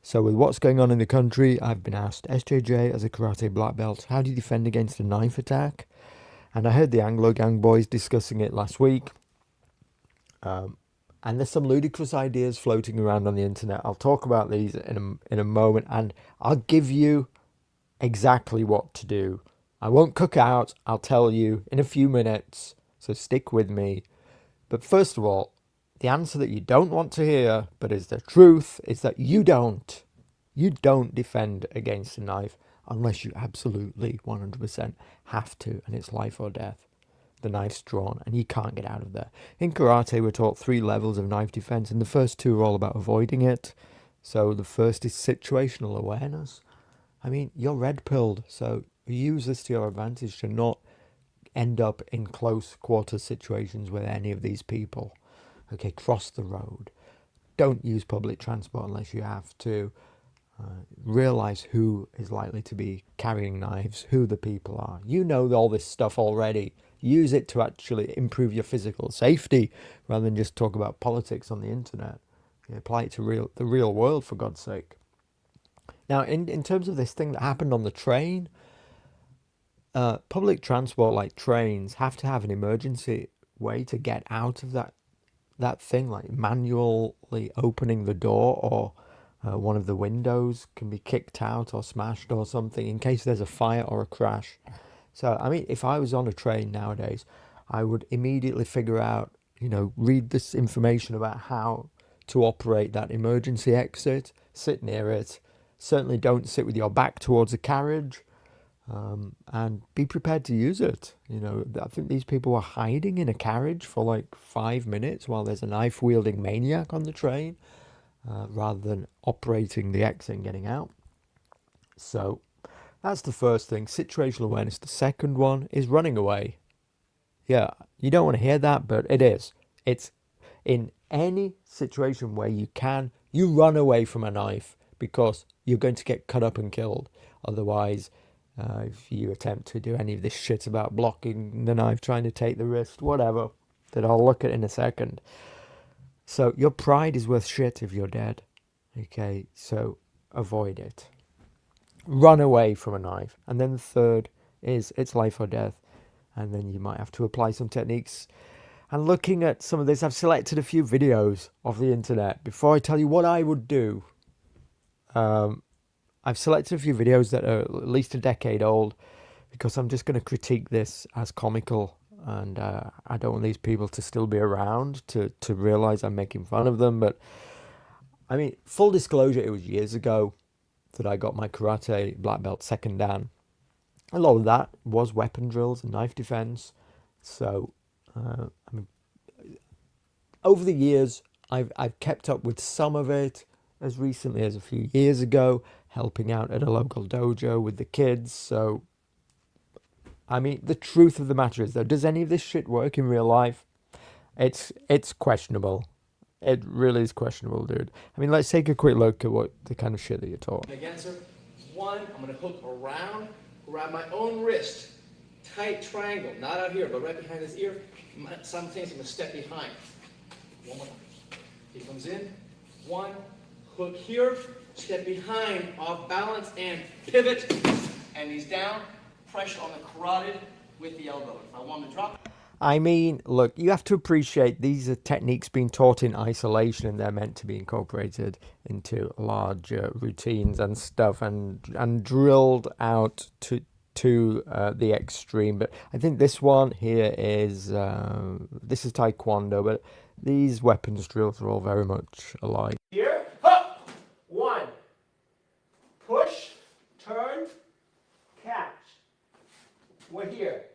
So with what's going on in the country, I've been asked, SJJ, as a karate black belt, how do you defend against a knife attack? And I heard the Anglo Gang boys discussing it last week. And there's some ludicrous ideas floating around on the internet. I'll talk about these in a moment, and I'll give you exactly what to do. I won't cook out, I'll tell you in a few minutes, so stick with me. But first of all, the answer that you don't want to hear, but is the truth, is that you don't. You don't defend against a knife unless you absolutely 100% have to, and it's life or death. The knife's drawn and you can't get out of there. In karate, we're taught 3 levels of knife defense, and the first 2 are all about avoiding it. So the first is situational awareness. I mean, you're red pilled, so use this to your advantage to not end up in close quarter situations with any of these people. Okay, cross the road. Don't use public transport unless you have to. Realize who is likely to be carrying knives, who the people are. You know all this stuff already. Use it to actually improve your physical safety rather than just talk about politics on the internet. You apply it to the real world, for God's sake. Now, in terms of this thing that happened on the train, public transport like trains have to have an emergency way to get out of that thing, like manually opening the door, or one of the windows can be kicked out or smashed or something in case there's a fire or a crash. So, I mean, if I was on a train nowadays, I would immediately figure out, read this information about how to operate that emergency exit, sit near it. Certainly don't sit with your back towards a carriage, and be prepared to use it. I think these people were hiding in a carriage for like 5 minutes while there's a knife-wielding maniac on the train, rather than operating the exit and getting out. So that's the first thing, situational awareness. The second one is running away. Yeah, you don't want to hear that, but it is. It's in any situation where you run away from a knife because you're going to get cut up and killed. Otherwise, if you attempt to do any of this shit about blocking the knife, trying to take the wrist, whatever, that I'll look at in a second. So your pride is worth shit if you're dead. Okay, so avoid it. Run away from a knife. And then the third is it's life or death. And then you might have to apply some techniques. And looking at some of this, I've selected a few videos of the internet. Before I tell you what I would do, I've selected a few videos that are at least a decade old, because I'm just going to critique this as comical, and I don't want these people to still be around to realize I'm making fun of them. But I mean, full disclosure, it was years ago that I got my karate black belt second dan. A lot of that was weapon drills and knife defense. So I mean, over the years, I've kept up with some of it. As recently as a few years ago, helping out at a local dojo with the kids. So, I mean, the truth of the matter is, though, does any of this shit work in real life? It's questionable. It really is questionable, dude. I mean, let's take a quick look at what the kind of shit that you're taught. Again, sir. 1, I'm going to hook around, grab my own wrist, tight triangle, not out here, but right behind his ear. Simultaneously, I'm going to step behind. One more time. He comes in. 1. Hook here, step behind, off balance, and pivot, and he's down, pressure on the carotid with the elbow. If I want him to drop. I mean, look, you have to appreciate these are techniques being taught in isolation, and they're meant to be incorporated into larger routines and stuff, and drilled out to the extreme. But I think this one here is this is Taekwondo, but these weapons drills are all very much alike. Here, hop, 1, push, turn, catch. We're here.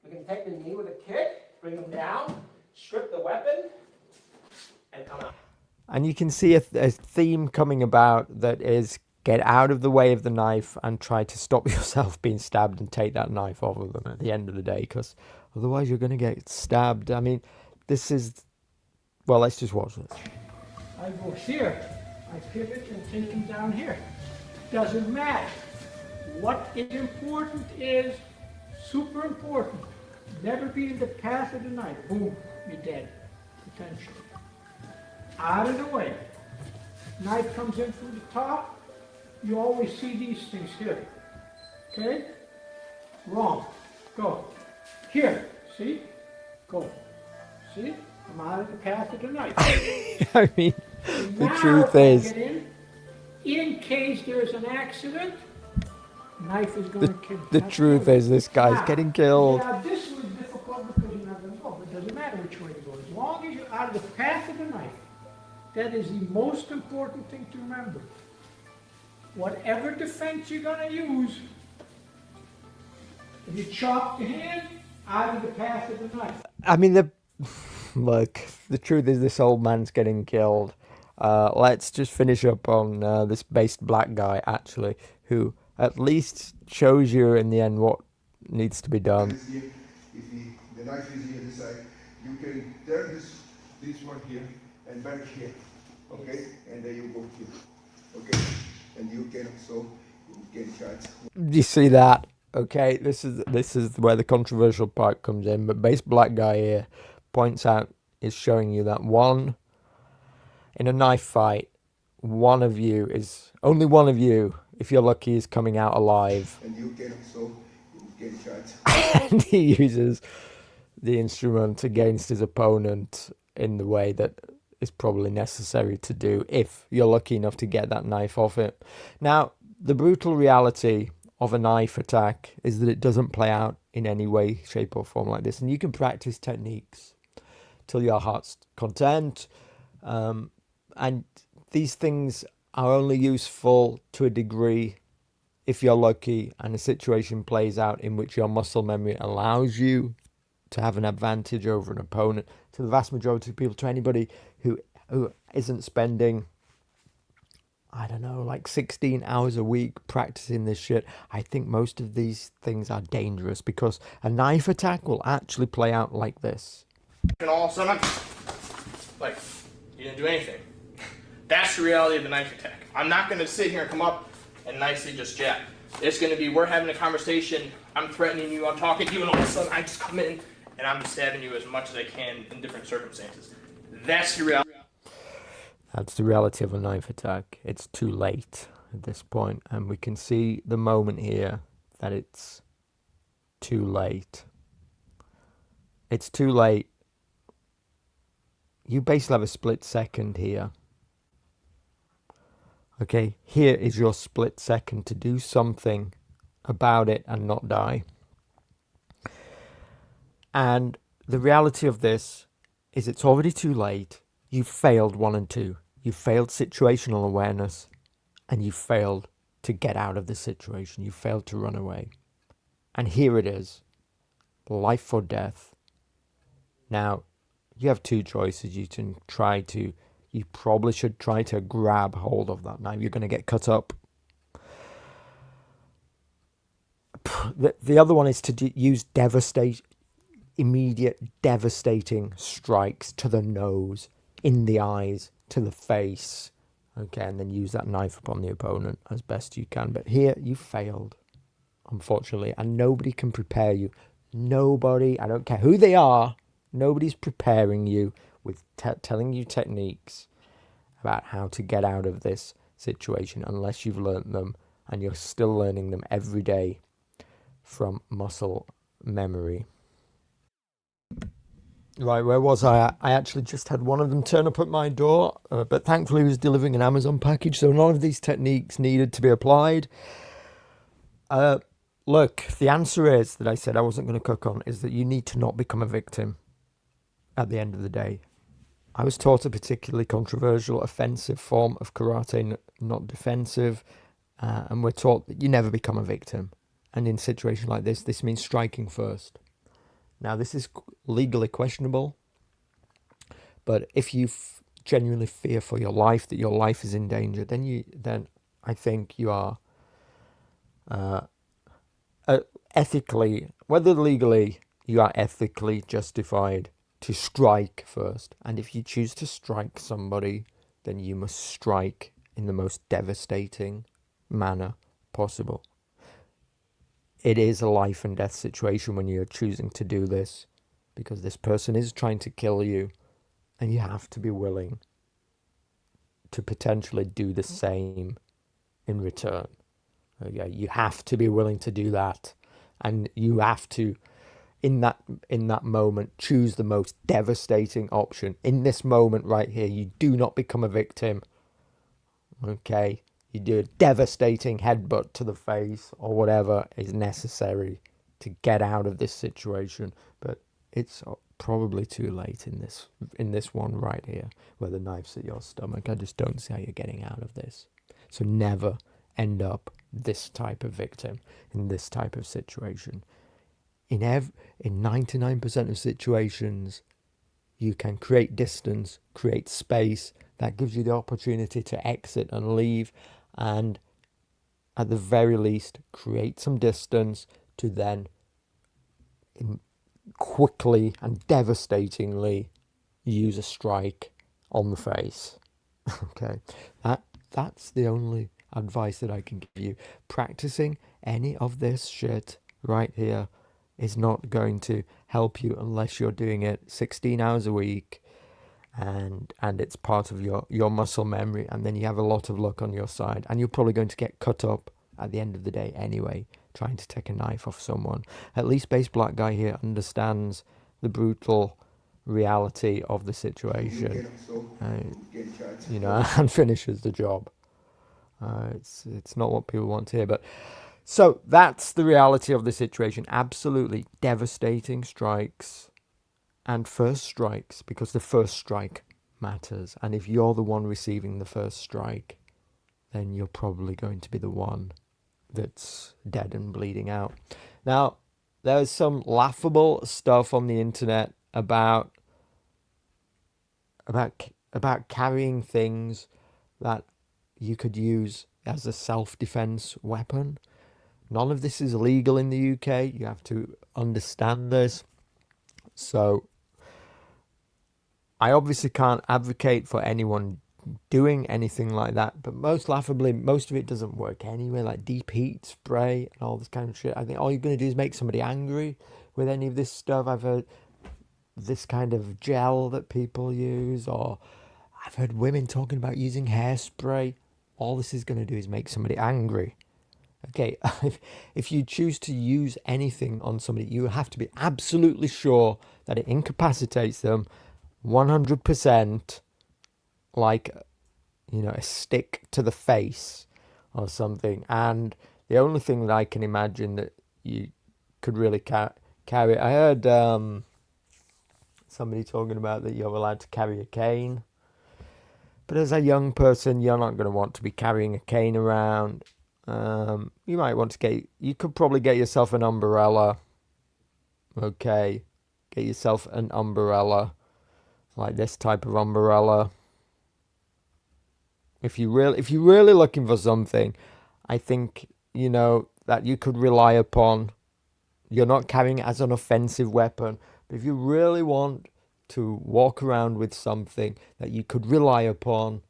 We can take the knee with a kick, bring him down, strip the weapon, and come out. And you can see a theme coming about that is get out of the way of the knife and try to stop yourself being stabbed and take that knife off of them at the end of the day, because otherwise you're going to get stabbed. I mean, this is... Well, let's just watch this. I go here, I pivot and take him down here. Doesn't matter. What is important is super important. Never be in the path of the knife. Boom, you're dead, potentially. Out of the way. Knife comes in from the top. You always see these things here. Okay? Wrong. Go. Here. See? Go. See? I'm out of the path of the knife. I mean, the Now truth if I is, get in case there's an accident, knife is going to kill. the truth is, this guy's Now, getting killed. yeah, this was difficult because you're not going to go, but it doesn't matter which way you go. As long as you're out of the path of the knife, that is the most important thing to remember. Whatever defense you're going to use, if you chop the hand, out of the path of the knife. I mean, look, the truth is this old man's getting killed. Let's just finish up on this based black guy, actually, who at least shows you in the end what needs to be done. If the knife is here this side, you can turn this one here and back here, okay? And then you go here, okay? And you can cut. You see that? Okay, this is where the controversial part comes in. But base black guy here points out, is showing you that in a knife fight, only one of you, if you're lucky, is coming out alive. And you can cut. And he uses the instrument against his opponent in the way that is probably necessary to do if you're lucky enough to get that knife off it. Now, the brutal reality of a knife attack is that it doesn't play out in any way, shape or form like this. And you can practice techniques till your heart's content. And these things are only useful to a degree if you're lucky and a situation plays out in which your muscle memory allows you to have an advantage over an opponent. To the vast majority of people, to anybody who isn't spending, I don't know, like 16 hours a week practicing this shit, I think most of these things are dangerous because a knife attack will actually play out like this. And all of a sudden, like, you didn't do anything. That's the reality of the knife attack. I'm not going to sit here and come up and nicely just jab. It's going to be, we're having a conversation, I'm threatening you, I'm talking to you, and all of a sudden I just come in and I'm stabbing you as much as I can in different circumstances. That's the reality. That's the reality of a knife attack. It's too late at this point, and we can see the moment here that it's too late. It's too late. You basically have a split second here. Okay, here is your split second to do something about it and not die. And the reality of this is it's already too late. You've failed 1 and 2. You failed situational awareness and you failed to get out of the situation. You failed to run away. And here it is, life or death. Now, you have 2 choices. You probably should try to grab hold of that knife. You're going to get cut up. The other one is to use immediate devastating strikes to the nose, in the eyes, to the face. Okay, and then use that knife upon the opponent as best you can. But here, you failed, unfortunately, and nobody can prepare you. Nobody, I don't care who they are, nobody's preparing you with telling you techniques about how to get out of this situation unless you've learnt them, and you're still learning them every day from muscle memory. Right, where was I? I actually just had one of them turn up at my door, but thankfully he was delivering an Amazon package, so none of these techniques needed to be applied. Look, the answer is, that I said I wasn't going to cook on, is that you need to not become a victim at the end of the day. I was taught a particularly controversial, offensive form of karate, not defensive, and we're taught that you never become a victim. And in situations like this means striking first. Now, this is legally questionable, but if you genuinely fear for your life, that your life is in danger, then I think you are ethically, whether legally, you are ethically justified to strike first. And if you choose to strike somebody, then you must strike in the most devastating manner possible. It is a life and death situation when you're choosing to do this, because this person is trying to kill you, and you have to be willing to potentially do the same in return. Okay, you have to be willing to do that, and you have to, in that moment, choose the most devastating option. In this moment right here, you do not become a victim. Okay, you do a devastating headbutt to the face or whatever is necessary to get out of this situation, but it's probably too late in this one right here where the knife's at your stomach. I just don't see how you're getting out of this. So never end up this type of victim in this type of situation. In 99% of situations, you can create distance, create space. That gives you the opportunity to exit and leave, and at the very least, create some distance to then quickly and devastatingly use a strike on the face. Okay, that's the only advice that I can give you. Practicing any of this shit right here is not going to help you unless you're doing it 16 hours a week and it's part of your muscle memory, and then you have a lot of luck on your side, and you're probably going to get cut up at the end of the day anyway trying to take a knife off someone. At least Base Black Guy here understands the brutal reality of the situation, and finishes the job. It's not what people want to hear, but so that's the reality of the situation. Absolutely devastating strikes and first strikes, because the first strike matters. And if you're the one receiving the first strike, then you're probably going to be the one that's dead and bleeding out. Now, there's some laughable stuff on the internet about carrying things that you could use as a self-defense weapon. None of this is illegal in the UK. You have to understand this. So I obviously can't advocate for anyone doing anything like that, but most laughably, most of it doesn't work anyway, like deep heat spray and all this kind of shit. I think all you're going to do is make somebody angry with any of this stuff. I've heard this kind of gel that people use, or I've heard women talking about using hairspray. All this is going to do is make somebody angry. Okay, if you choose to use anything on somebody, you have to be absolutely sure that it incapacitates them 100%, like, a stick to the face or something. And the only thing that I can imagine that you could really carry, I heard somebody talking about that you're allowed to carry a cane. But as a young person, you're not going to want to be carrying a cane around. You might want to you could probably get yourself an umbrella. Okay, get yourself an umbrella, like this type of umbrella. If you're really looking for something, I think, that you could rely upon. You're not carrying it as an offensive weapon, but if you really want to walk around with something that you could rely upon,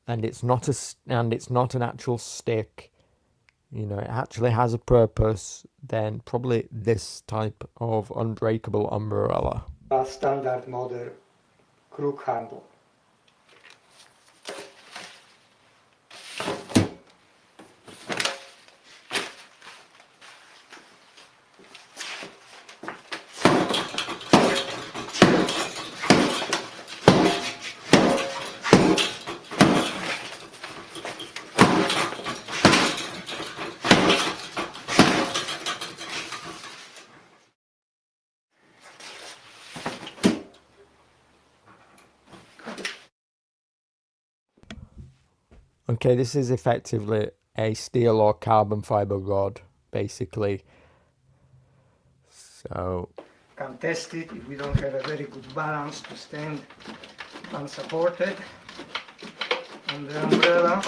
and it's not an actual stick, it actually has a purpose, then probably this type of unbreakable umbrella. A standard model crook handle. Okay, this is effectively a steel or carbon fiber rod, basically. So Can test it if we don't have a very good balance to stand unsupported on the umbrella.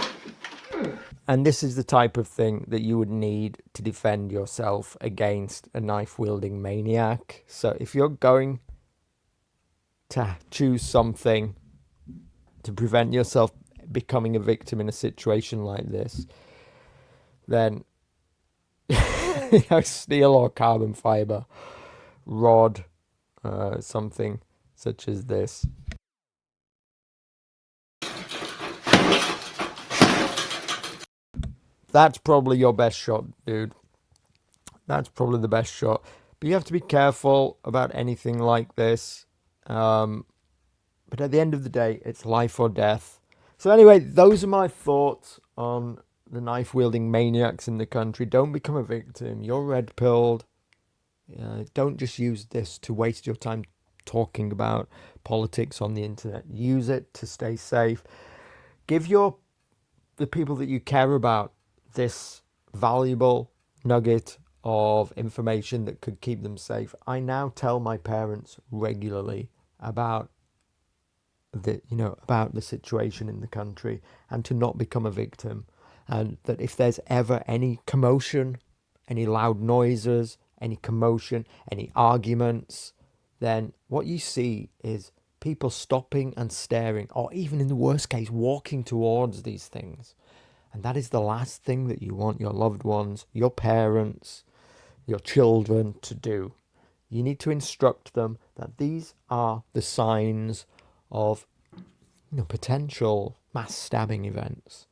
And this is the type of thing that you would need to defend yourself against a knife-wielding maniac. So if you're going to choose something to prevent yourself becoming a victim in a situation like this, then steel or carbon fiber rod, something such as this. that's probably your best shot, dude. That's probably the best shot. But you have to be careful about anything like this. But at the end of the day, it's life or death. So anyway, those are my thoughts on the knife-wielding maniacs in the country. Don't become a victim. You're red-pilled. Don't just use this to waste your time talking about politics on the internet. Use it to stay safe. Give the people that you care about this valuable nugget of information that could keep them safe. I now tell my parents regularly about about the situation in the country, and to not become a victim, and that if there's ever any commotion, any loud noises, any commotion, any arguments, then what you see is people stopping and staring, or even in the worst case walking towards these things. And that is the last thing that you want your loved ones, your parents, your children to do. You need to instruct them that these are the signs of potential mass stabbing events.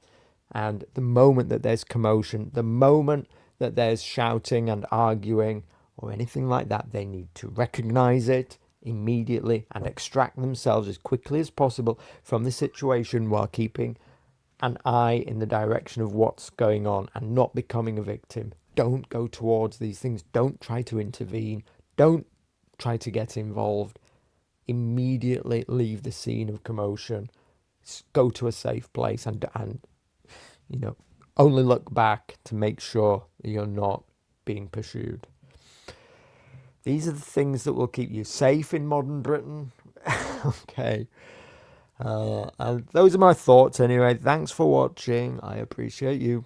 And the moment that there's commotion, the moment that there's shouting and arguing or anything like that, they need to recognize it immediately and extract themselves as quickly as possible from the situation while keeping an eye in the direction of what's going on and not becoming a victim. Don't go towards these things. Don't try to intervene. Don't try to get involved. Immediately leave the scene of commotion. Go to a safe place and only look back to make sure that you're not being pursued. These are the things that will keep you safe in modern Britain. Okay. And those are my thoughts anyway. Thanks for watching. I appreciate you.